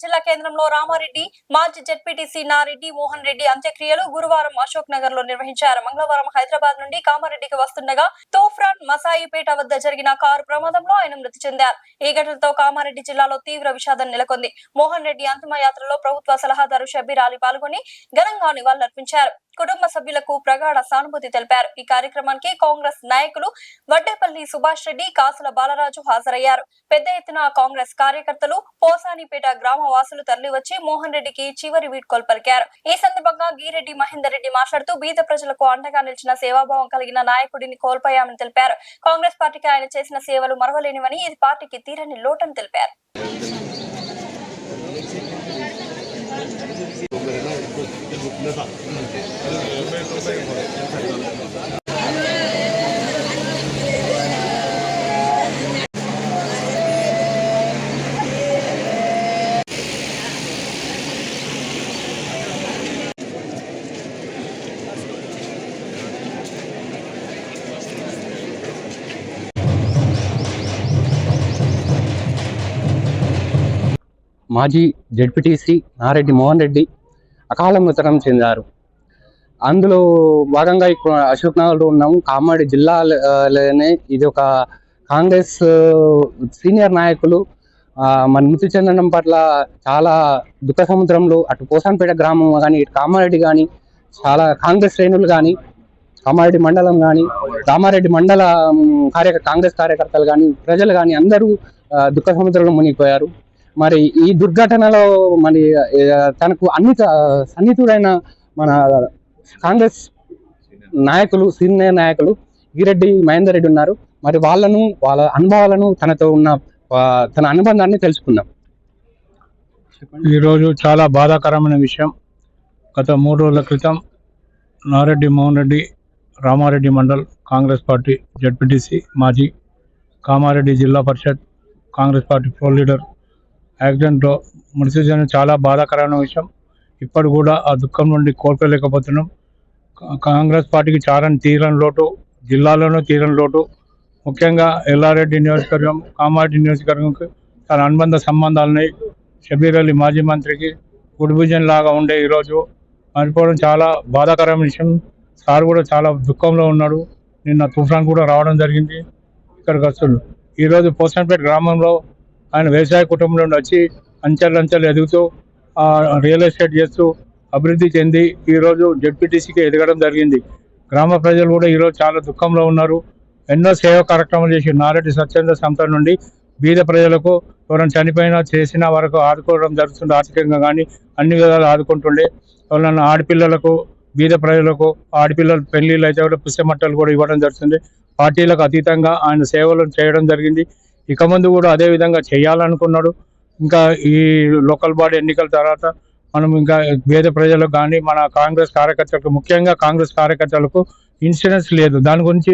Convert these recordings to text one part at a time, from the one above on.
జిల్లా కేంద్రంలో రామారెడ్డి మాజీ జెడ్పీటీసీ నారెడ్డి మోహన్ రెడ్డి అంత్యక్రియలు గురువారం అశోక్ నగర్ లో నిర్వహించారు. మంగళవారం హైదరాబాద్ నుండి కామారెడ్డికి వస్తుండగా తోఫ్రాన్ మసాయిపేట వద్ద జరిగిన కారు ప్రమాదంలో ఆయన మృతి చెందారు. ఈ ఘటనతో కామారెడ్డి జిల్లాలో తీవ్ర విషాదం నెలకొంది. మోహన్ రెడ్డి అంతిమయాత్రలో ప్రభుత్వ సలహాదారు షబీర్ అలీ పాల్గొని ఘనంగా నివాళులర్పించారు. కుటుంబ సభ్యులకు ప్రగాఢ సానుభూతి తెలిపారు. ఈ కార్యక్రమానికి కాంగ్రెస్ నాయకులు వడ్డేపల్లి సుభాష్ రెడ్డి, కాసుల బాలరాజు హాజరయ్యారు. పెద్ద ఎత్తున కాంగ్రెస్ కార్యకర్తలు, పోసానిపేట గ్రామ వాసులు తరలివచ్చి మోహన్ రెడ్డికి చివరి వీడ్కోలు పలికారు. ఈ సందర్భంగా గిరెడ్డి మహేందర్ రెడ్డి మాట్లాడుతూ బీద ప్రజలకు అండగా నిలిచిన సేవాభావం కలిగిన నాయకుడిని కోల్పోయామని తెలిపారు. కాంగ్రెస్ పార్టీకి ఆయన చేసిన సేవలు మరవలేనివని, ఇది పార్టీకి తీరని లోటని తెలిపారు. మాజీ జెడ్పీటీసీ నారెడ్డి మోహన్ రెడ్డి అకాల మృతనం చెందారు. అందులో భాగంగా ఇప్పుడు అశోక్ నగర్లో ఉన్నాము. కామారెడ్డి జిల్లాలోనే ఇది ఒక కాంగ్రెస్ సీనియర్ నాయకులు మన మృతి చెందడం పట్ల చాలా దుఃఖ సముద్రంలో అటు పోసాన్పేట గ్రామం కానీ ఇటు కామారెడ్డి కానీ చాలా కాంగ్రెస్ శ్రేణులు కానీ కామారెడ్డి మండలం కానీ కామారెడ్డి మండల కాంగ్రెస్ కార్యకర్తలు కానీ ప్రజలు కానీ అందరూ దుఃఖ సముద్రంలో మునిగిపోయారు. మరి ఈ దుర్ఘటనలో మరి తనకు అన్ని సన్నిహితుడైన మన కాంగ్రెస్ నాయకులు సీనియర్ నాయకులు గిరెడ్డి మహేందర్ రెడ్డి ఉన్నారు. మరి వాళ్ళ అనుభవాలను తనతో ఉన్న తన అనుబంధాన్ని తెలుసుకుందాం. ఈరోజు చాలా బాధాకరమైన విషయం. గత 3 రోజుల క్రితం నారెడ్డి మోహన్ రెడ్డి రామారెడ్డి మండల్ కాంగ్రెస్ పార్టీ జెడ్పీటీసీ మాజీ కామారెడ్డి జిల్లా పరిషత్ కాంగ్రెస్ పార్టీ ఫ్లోర్ లీడర్ యాక్సిడెంట్లో మృతి చెందిన చాలా బాధాకరమైన విషయం. ఇప్పుడు కూడా ఆ దుఃఖం నుండి కోల్పోలేకపోతున్నాం. కాంగ్రెస్ పార్టీకి తీరని లోటు, జిల్లాలోనూ తీరని లోటు. ముఖ్యంగా ఎల్లారెడ్డి నియోజకవర్గం, కామారెడ్డి నియోజకవర్గంకి తన అనుబంధ సంబంధాలని షబీర్ అలీ మాజీ మంత్రికి గుడిభుజన్ లాగా ఉండే ఈరోజు మర్చిపోవడం చాలా బాధాకరమైన విషయం. సార్ కూడా చాలా దుఃఖంలో ఉన్నాడు. నిన్న తుఫాన్ కూడా రావడం జరిగింది. ఇక్కడికి వస్తుంది. ఈరోజు పోసన్పేట గ్రామంలో ఆయన వ్యవసాయ కుటుంబం నుండి వచ్చి అంచెలంచెలు ఎదుగుతూ రియల్ ఎస్టేట్ చేస్తూ అభివృద్ధి చెంది ఈరోజు జెడ్పీటీసీకి ఎదగడం జరిగింది. గ్రామ ప్రజలు కూడా ఈరోజు చాలా దుఃఖంలో ఉన్నారు. ఎన్నో సేవా కార్యక్రమాలు చేసి నారెడ్డి స్వచ్ఛంద సంస్థ నుండి బీద ప్రజలకు ఎవరైనా చనిపోయినా చేసిన వరకు ఆదుకోవడం జరుగుతుంది. ఆర్థికంగా కానీ అన్ని విధాలు ఆదుకుంటుండే. ఎవరైనా ఆడపిల్లలకు, బీద ప్రజలకు ఆడపిల్లలు పెళ్లిళ్ళు అయితే కూడా పుస్తమట్టలు కూడా ఇవ్వడం జరుగుతుంది. పార్టీలకు అతీతంగా ఆయన సేవలను చేయడం జరిగింది. ఇక ముందు కూడా అదే విధంగా చేయాలనుకున్నాడు. ఇంకా ఈ లోకల్ బాడీ ఎన్నికల తర్వాత మనం ఇంకా పేద ప్రజలకు కానీ మన కాంగ్రెస్ కార్యకర్తలకు, ముఖ్యంగా కాంగ్రెస్ కార్యకర్తలకు ఇన్సూరెన్స్ లేదు. దాని గురించి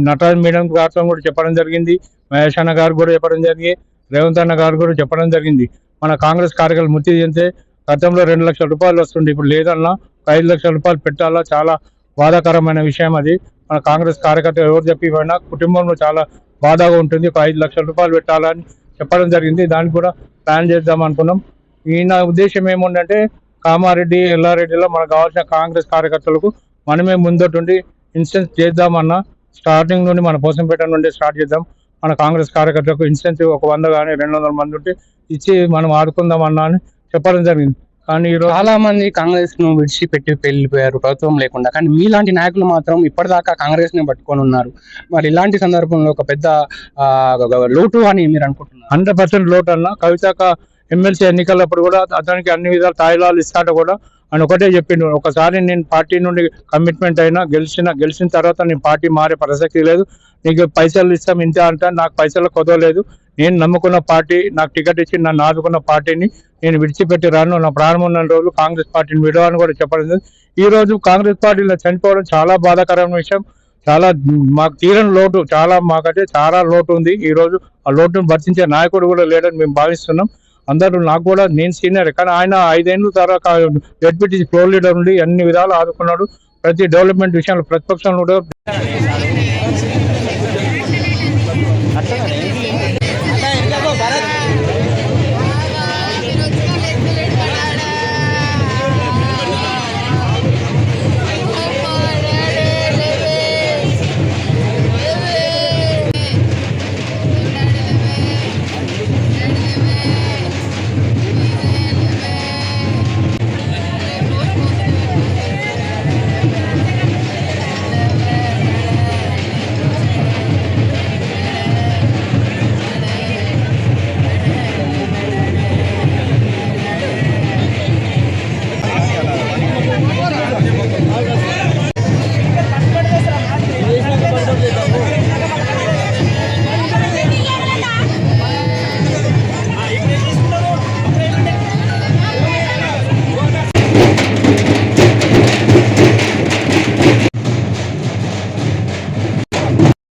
నటరాజ్ మేడం గారితో కూడా చెప్పడం జరిగింది. మహేష్ అన్న గారు కూడా చెప్పడం జరిగింది. రేవంత్ అన్న గారు కూడా చెప్పడం జరిగింది. మన కాంగ్రెస్ కార్యకర్తలు మృతి చెందితే గతంలో 2 లక్షల రూపాయలు వస్తుంది, ఇప్పుడు లేదన్నా 5 లక్షల రూపాయలు పెట్టాలా. చాలా బాధాకరమైన విషయం అది. మన కాంగ్రెస్ కార్యకర్తలు ఎవరు చెప్పిపోయినా కుటుంబంలో చాలా బాధగా ఉంటుంది. ఒక 5 లక్షల రూపాయలు పెట్టాలని చెప్పడం జరిగింది. దానికి కూడా ప్లాన్ చేద్దాం అనుకున్నాం. ఈయన ఉద్దేశం ఏముందంటే కామారెడ్డి, ఎల్లారెడ్డిలో మనకు కావాల్సిన కాంగ్రెస్ కార్యకర్తలకు మనమే ముందటుండి ఇన్సూరెన్స్ చేద్దామన్నా. స్టార్టింగ్ నుండి మన పోసంపేట నుండి స్టార్ట్ చేద్దాం. మన కాంగ్రెస్ కార్యకర్తలకు ఇన్సెన్సివ్ ఒక 100 కానీ 200 మంది ఉంటే ఇచ్చి మనం ఆదుకుందామన్నా అని చెప్పడం జరిగింది. కానీ ఈరోజు చాలా మంది కాంగ్రెస్ ను విడిచిపెట్టి వెళ్ళిపోయారు ప్రభుత్వం లేకుండా. కానీ మీలాంటి నాయకులు మాత్రం ఇప్పటిదాకా కాంగ్రెస్ ని పట్టుకొని ఉన్నారు. మరి ఇలాంటి సందర్భంలో ఒక పెద్ద లోటు అని మీరు అనుకుంటున్నారు? 100% లోటు అన్న. కవితక ఎమ్మెల్సీ ఎన్నికలప్పుడు కూడా అతనికి అన్ని విధాలు తాయిలాలు ఇస్తాట కూడా అని ఒకటే చెప్పిండు. ఒకసారి నేను పార్టీ నుండి కమిట్మెంట్ అయినా గెలిచిన తర్వాత నేను పార్టీ మారే ప్రసక్తి లేదు. నీకు పైసలు ఇస్తాం ఇంతే అంటే నాకు పైసలు కుదవలేదు. నేను నమ్ముకున్న పార్టీ, నాకు టికెట్ ఇచ్చి నన్ను ఆదుకున్న పార్టీని నేను విడిచిపెట్టి రాను. నా ప్రారంభం ఉన్న రోజులు కాంగ్రెస్ పార్టీని విడవని కూడా చెప్పడం. ఈ రోజు కాంగ్రెస్ పార్టీలో చనిపోవడం చాలా బాధాకరమైన విషయం. చాలా మాకు తీరని లోటు, మాకైతే చాలా లోటు ఉంది. ఈ రోజు ఆ లోటును భర్తించే నాయకుడు కూడా లేడని మేము భావిస్తున్నాం. అందరూ నాకు కూడా నేను సీనియర్, కానీ ఆయన 5 ఏళ్ళ తర్వాత జడ్పీటీసీ ఫ్లోర్ లీడర్ ఉండి అన్ని విధాలు ఆదుకున్నాడు. ప్రతి డెవలప్మెంట్ విషయంలో ప్రతిపక్షంలో కూడా